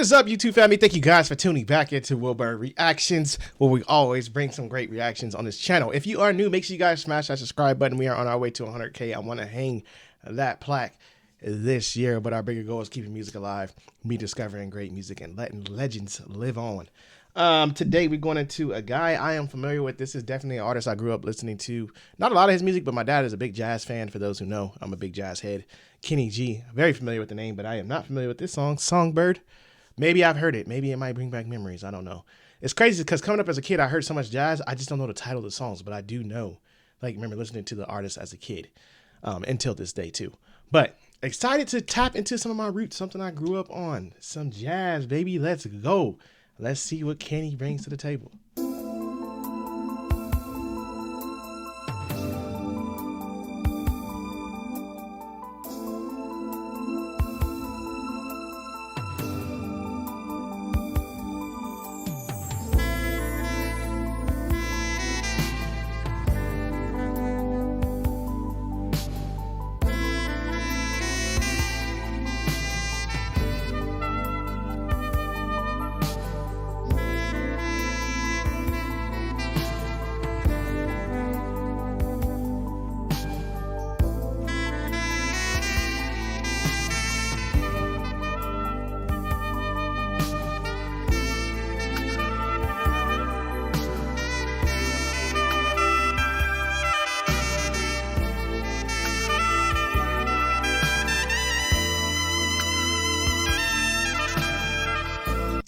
is up, YouTube family? Thank you guys for tuning back into Wilburn Reactions, where we always bring some great reactions on this channel. If you are new, make sure you guys smash that subscribe button. We are on our way to 100K. I want to hang that plaque this year, but our bigger goal is keeping music alive, me discovering great music, and letting legends live on. Today we're going into a guy I am familiar with. This is definitely an artist I grew up listening to. Not a lot of his music, but my dad is a big jazz fan. For those who know, I'm a big jazz head. Kenny G. Very familiar with the name, but I am not familiar with this song, Songbird. Maybe I've heard it. Maybe it might bring back memories. I don't know. It's crazy because coming up as a kid, I heard so much jazz. I just don't know the title of the songs, but I do know. Like, remember listening to the artist as a kid, until this day too. But excited to tap into some of my roots, something I grew up on. Some jazz, baby. Let's go. Let's see what Kenny brings to the table.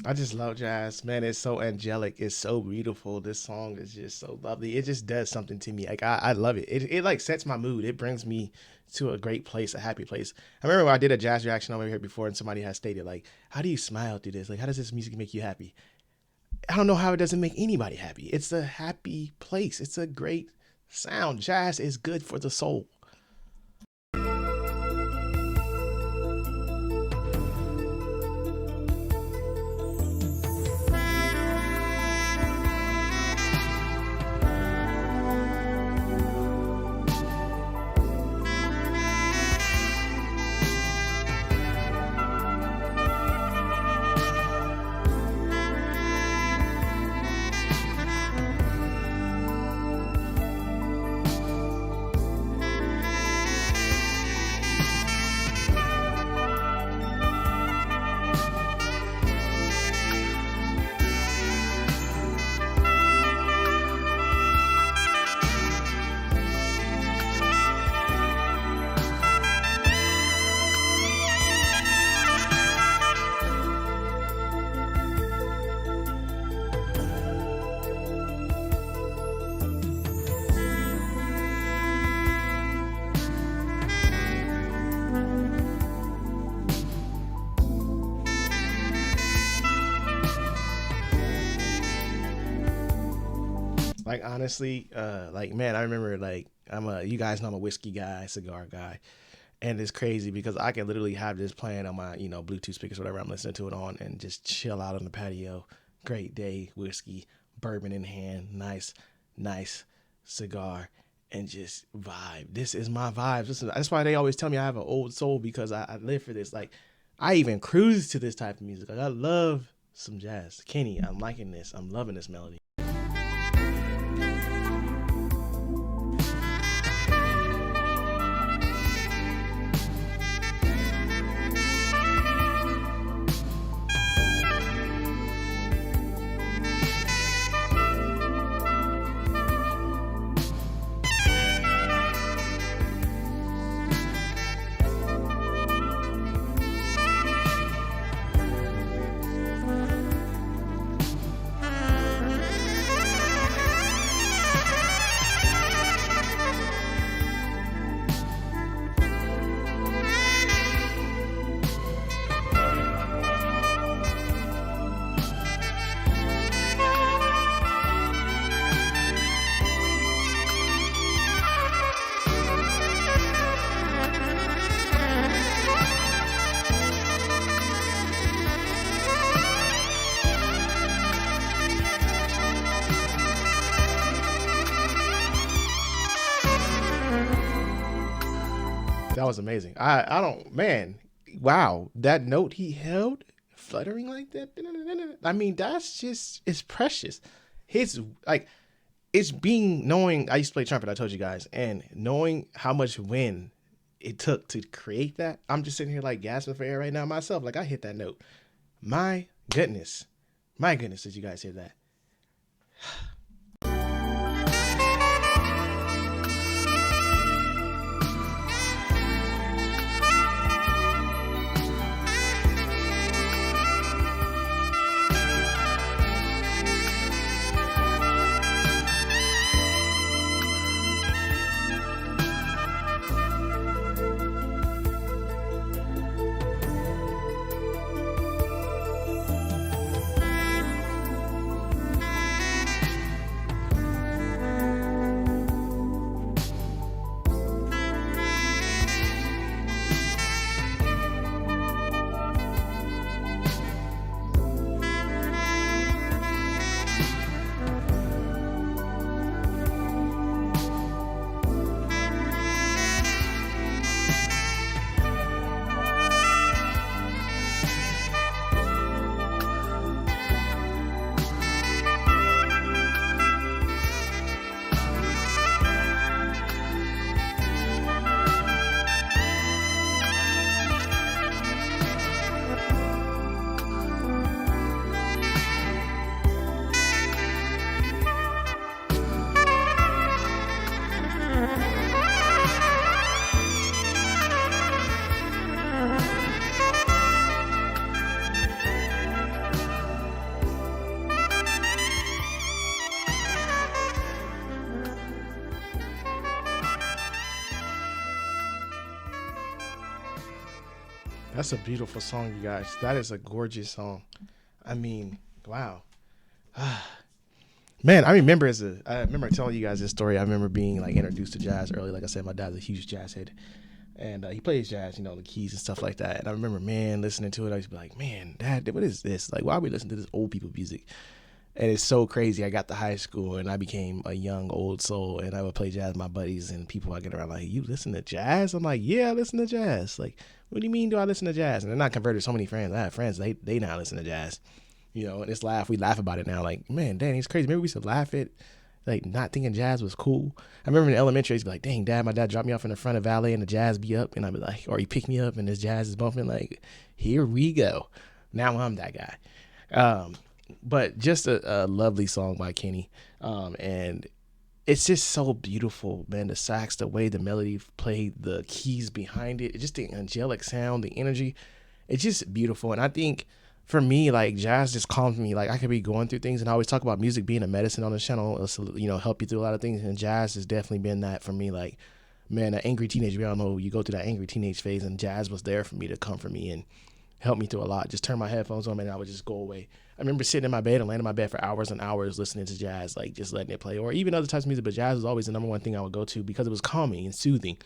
I just love jazz, man. It's so angelic. It's so beautiful. This song is just so lovely. It just does something to me. Like I love it. It like sets my mood. It brings me to a great place, a happy place. I remember when I did a jazz reaction over here before, and somebody has stated like, "How do you smile through this? Like, how does this music make you happy?" I don't know how it doesn't make anybody happy. It's a happy place. It's a great sound. Jazz is good for the soul. Like, honestly, like, man, I remember, like, you guys know I'm a whiskey guy, cigar guy, and it's crazy because I can literally have this playing on my, Bluetooth speakers, whatever I'm listening to it on, and just chill out on the patio. Great day, whiskey, bourbon in hand, nice cigar, and just vibe. This is my vibes. That's why they always tell me I have an old soul, because I live for this. Like, I even cruise to this type of music. Like, I love some jazz. Kenny, I'm liking this. I'm loving this melody. That was amazing. I don't, man, wow, that note he held fluttering like that. I mean, that's just, it's precious. His, like, it's being, knowing, I used to play trumpet, I told you guys, and knowing how much wind it took to create that. I'm just sitting here like gasping for air right now myself. Like, I hit that note. My goodness. My goodness, did you guys hear that? That's a beautiful song, you guys. That is a gorgeous song. I mean, wow. Man, I remember telling you guys this story. I remember being like introduced to jazz early. Like I said, my dad's a huge jazz head, and he plays jazz, you know, the keys and stuff like that. And I remember, man, listening to it, I used to be like, man, Dad, what is this? Like, why are we listening to this old people music? And it's so crazy. I got to high school and I became a young old soul, and I would play jazz with my buddies, and people I get around like, you listen to jazz? I'm like, yeah, I listen to jazz. Like, what do you mean do I listen to jazz? And then I converted so many friends. I have friends, they now listen to jazz. You know, and we laugh about it now. Like, man, Danny, it's crazy. Maybe we used to laugh at, like, not thinking jazz was cool. I remember in elementary, I'd be like, dang, Dad, my dad dropped me off in the front of valet and the jazz be up. And I'd be like, or he picked me up and this jazz is bumping. Like, here we go. Now I'm that guy. But just a lovely song by Kenny. And it's just so beautiful, man. The sax, the way the melody played, the keys behind it, just the angelic sound, the energy. It's just beautiful. And I think for me, like, jazz just calms me. Like, I could be going through things, and I always talk about music being a medicine on the channel. It'll, you know, help you through a lot of things. And jazz has definitely been that for me. Like, man, an angry teenager, we all know you go through that angry teenage phase, and jazz was there for me to comfort me and help me through a lot. Just turn my headphones on, and I would just go away. I remember sitting in my bed and laying in my bed for hours and hours listening to jazz, like just letting it play, or even other types of music. But jazz was always the number one thing I would go to because it was calming and soothing.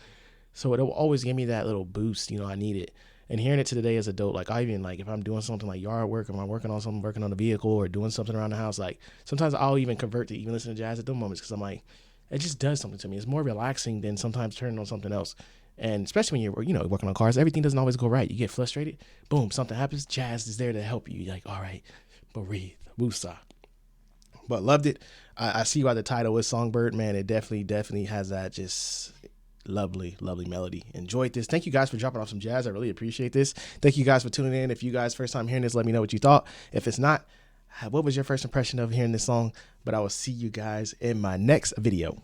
So it always gave me that little boost, you know, I needed. And hearing it to today as an adult, like, I even, like, if I'm doing something like yard work, or I'm working on something, working on a vehicle, or doing something around the house, like, sometimes I'll even convert to even listen to jazz at those moments, because I'm like, it just does something to me. It's more relaxing than sometimes turning on something else. And especially when you're, you know, working on cars, everything doesn't always go right. You get frustrated, boom, something happens, jazz is there to help you. You're like, all right, breathe, woosah. But loved it. I see why the title is Songbird, man. It definitely has that just lovely melody. Enjoyed this. Thank you guys for dropping off some jazz. I really appreciate this. Thank you guys for tuning in. If you guys first time hearing this, let me know what you thought. If it's not, what was your first impression of hearing this song? But I will see you guys in my next video.